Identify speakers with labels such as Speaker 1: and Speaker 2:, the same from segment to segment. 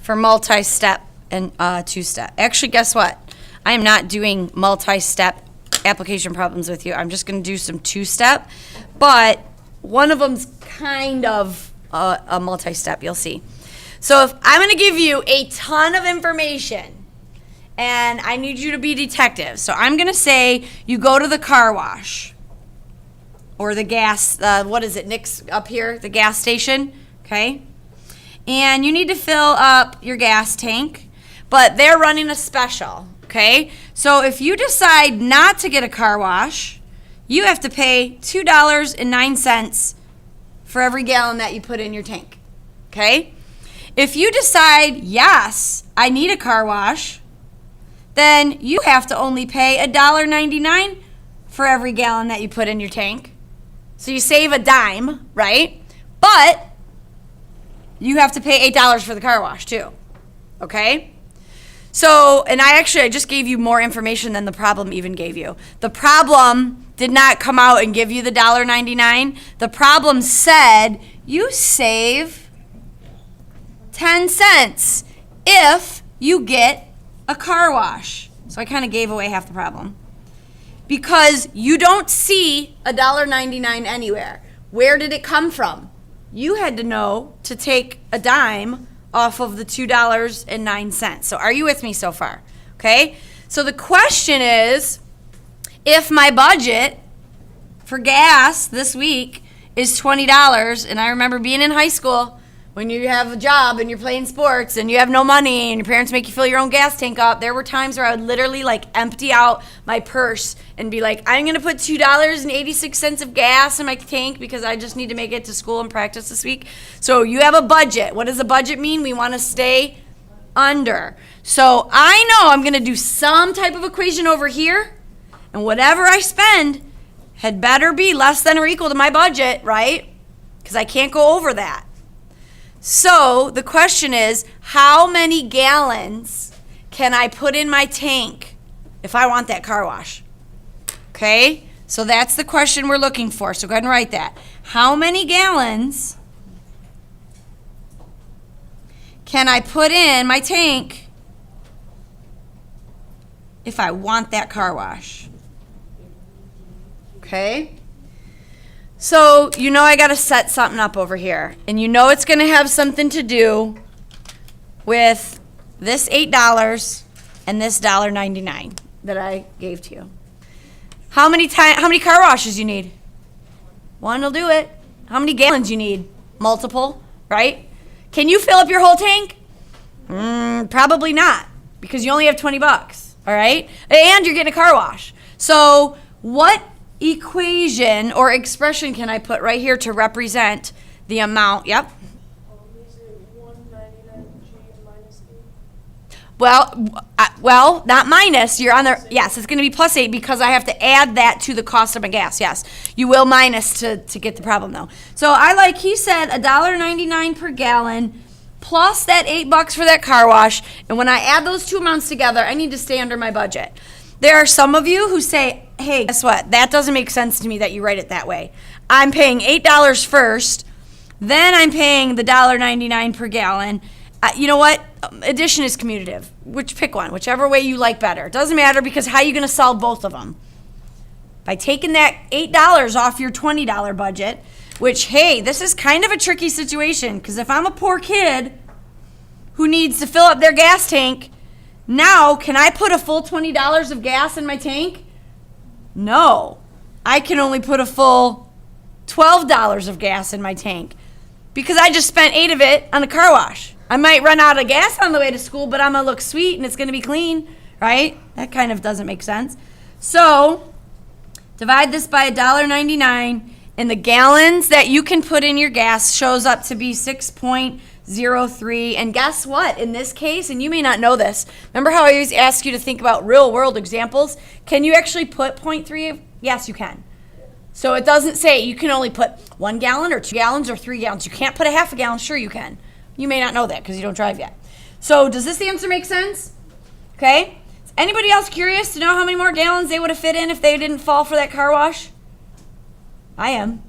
Speaker 1: for multi-step and two-step. Actually, guess what? I am not doing multi-step application problems with you. I'm just going to do some two-step, but one of them's kind of a multi-step, you'll see. So if I'm going to give you a ton of information, and I need you to be detectives. So I'm going to say you go to the car wash or the gas, what is it, Nick's up here, the gas station, okay? And you need to fill up your gas tank, but they're running a special, okay? So if you decide not to get a car wash, you have to pay $2.09 for every gallon that you put in your tank, okay? If you decide, yes, I need a car wash, then you have to only pay $1.99 for every gallon that you put in your tank. So you save a dime, right? But you have to pay $8 for the car wash too, okay? So, and I just gave you more information than the problem even gave you. The problem did not come out and give you the $1.99. The problem said you save 10 cents if you get a car wash. So I kind of gave away half the problem. Because you don't see $1.99 anywhere. Where did it come from? You had to know to take a dime off of the $2.09. So are you with me so far? Okay? So the question is, if my budget for gas this week is $20, and I remember being in high school, when you have a job and you're playing sports and you have no money and your parents make you fill your own gas tank up, there were times where I would literally empty out my purse and be like, I'm going to put $2.86 of gas in my tank because I just need to make it to school and practice this week. So you have a budget. What does a budget mean? We want to stay under. So I know I'm going to do some type of equation over here, and whatever I spend had better be less than or equal to my budget, right? Because I can't go over that. So the question is, how many gallons can I put in my tank if I want that car wash? Okay, so that's the question we're looking for. So go ahead and write that. How many gallons can I put in my tank if I want that car wash? Okay. So, you know I got to set something up over here. And you know it's going to have something to do with this $8 and this $1.99 that I gave to you. How many car washes you need? One will do it. How many gallons you need? Multiple, right? Can you fill up your whole tank? Probably not, because you only have $20, all right? And you're getting a car wash. So what equation or expression can I put right here to represent the amount? Yep.
Speaker 2: Is it 199G minus 8?
Speaker 1: Well, not minus. You're on there. Yes, it's going to be plus 8 because I have to add that to the cost of my gas. Yes, you will minus to get the problem though. So he said $1.99 per gallon plus that $8 for that car wash. And when I add those two amounts together, I need to stay under my budget. There are some of you who say, hey, guess what? That doesn't make sense to me that you write it that way. I'm paying $8 first, then I'm paying the $1.99 per gallon. You know what? Addition is commutative. Pick one, whichever way you like better. It doesn't matter, because how are you going to solve both of them? By taking that $8 off your $20 budget, which, hey, this is kind of a tricky situation, because if I'm a poor kid who needs to fill up their gas tank, now, can I put a full $20 of gas in my tank? No. I can only put a full $12 of gas in my tank because I just spent 8 of it on a car wash. I might run out of gas on the way to school, but I'm going to look sweet and it's going to be clean, right? That kind of doesn't make sense. So, divide this by $1.99, and the gallons that you can put in your gas shows up to be 6.03. And guess what? In this case, and you may not know this, remember how I always ask you to think about real world examples? Can you actually put 0.3? Yes, you can. So it doesn't say you can only put 1 gallon or 2 gallons or 3 gallons. You can't put a half a gallon. Sure you can. You may not know that because you don't drive yet. So does this answer make sense? Okay. Is anybody else curious to know how many more gallons they would have fit in if they didn't fall for that car wash? I am.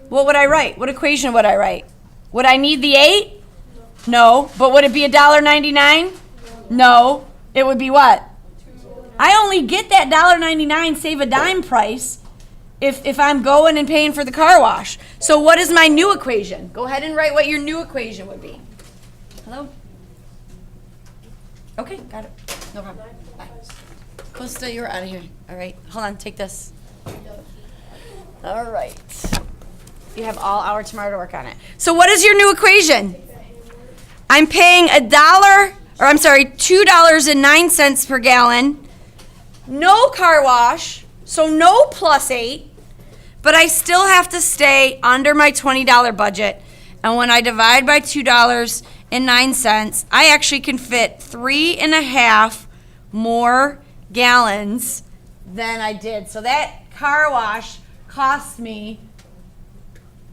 Speaker 1: What would I write? What equation would I write? Would I need the 8? No, but would it be $1.99? No, it would be what? I only get that $1.99 save a dime price if I'm going and paying for the car wash. So what is my new equation? Go ahead and write what your new equation would be. Hello? Okay, got it. No problem. Bye. Costa, you're out of here. All right, hold on, take this. All right. You have all hour tomorrow to work on it. So what is your new equation? I'm paying $2.09 per gallon. No car wash, so no +8, but I still have to stay under my $20 budget. And when I divide by $2.09, I actually can fit 3.5 more gallons than I did. So that car wash cost me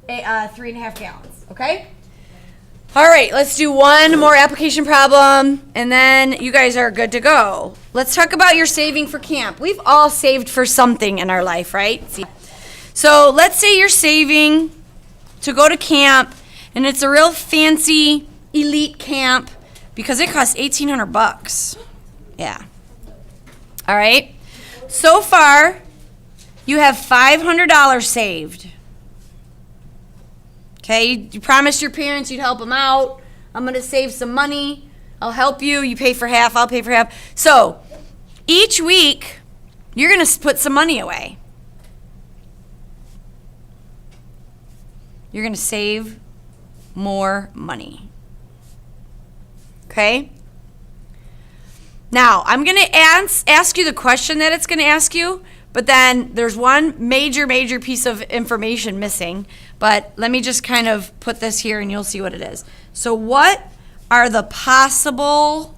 Speaker 1: 3.5 gallons, okay? All right, let's do one more application problem, and then you guys are good to go. Let's talk about your saving for camp. We've all saved for something in our life, right? So let's say you're saving to go to camp, and it's a real fancy elite camp because it costs $1,800. Yeah. All right. So far, you have $500 saved. Okay, you promised your parents you'd help them out. I'm going to save some money. I'll help you. You pay for half, I'll pay for half. So each week, you're going to put some money away. You're going to save more money. Okay? Now, I'm going to ask you the question that it's going to ask you, but then there's one major piece of information missing. But let me just kind of put this here and you'll see what it is. So what are the possible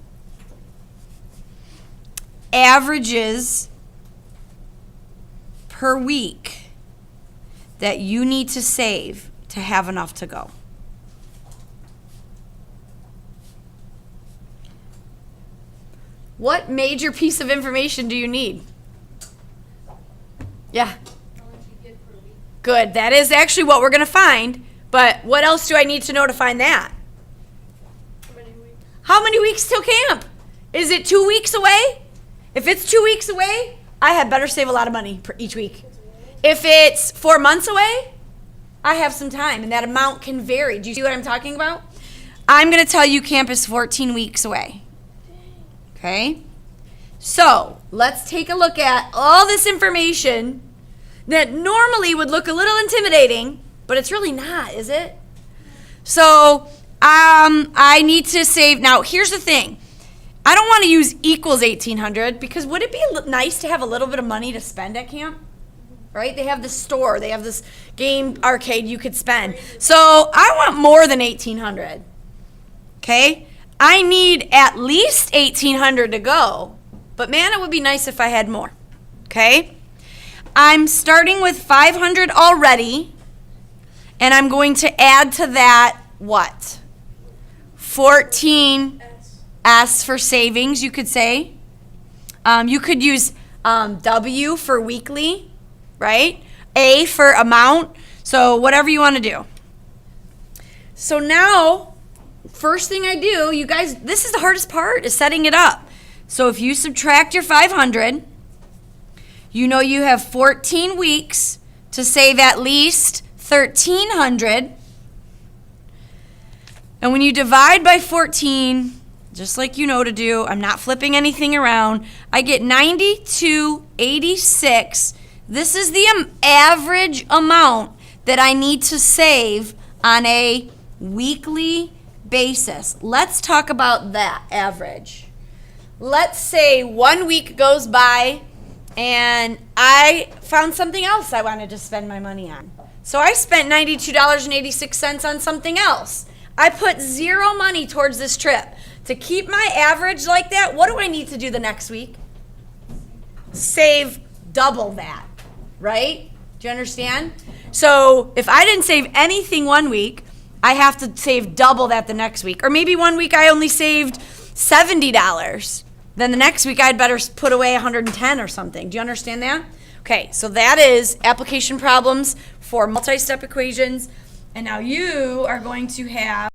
Speaker 1: averages per week that you need to save to have enough to go? What major piece of information do you need? Yeah. Good. That is actually what we're going to find. But what else do I need to know to find that? How many weeks till camp? Is it 2 weeks away? If it's 2 weeks away, I had better save a lot of money for each week. If it's 4 months away, I have some time, and that amount can vary. Do you see what I'm talking about? I'm going to tell you camp is 14 weeks away. Okay? So let's take a look at all this information that normally would look a little intimidating, but it's really not, is it? So I need to save. Now, here's the thing. I don't want to use equals 1,800 because would it be nice to have a little bit of money to spend at camp? Right? They have this store. They have this game arcade you could spend. So I want more than 1,800. Okay? I need at least 1,800 to go. But man, it would be nice if I had more. Okay? I'm starting with 500 already, and I'm going to add to that what? 14 S for savings, you could say. You could use W for weekly, right? A for amount, so whatever you want to do. So now, first thing I do, you guys, this is the hardest part, is setting it up. So if you subtract your 500, you know you have 14 weeks to save at least 1,300. And when you divide by 14, just like you know to do, I'm not flipping anything around, I get 92.86. This is the average amount that I need to save on a weekly basis. Let's talk about that average. Let's say 1 week goes by and I found something else I wanted to spend my money on. So I spent $92.86 on something else. I put zero money towards this trip. To keep my average like that, what do I need to do the next week? Save double that, right? Do you understand? So if I didn't save anything 1 week, I have to save double that the next week. Or maybe 1 week I only saved $70. Then the next week I'd better put away 110 or something. Do you understand that? Okay, so that is application problems for multi-step equations. And now you are going to have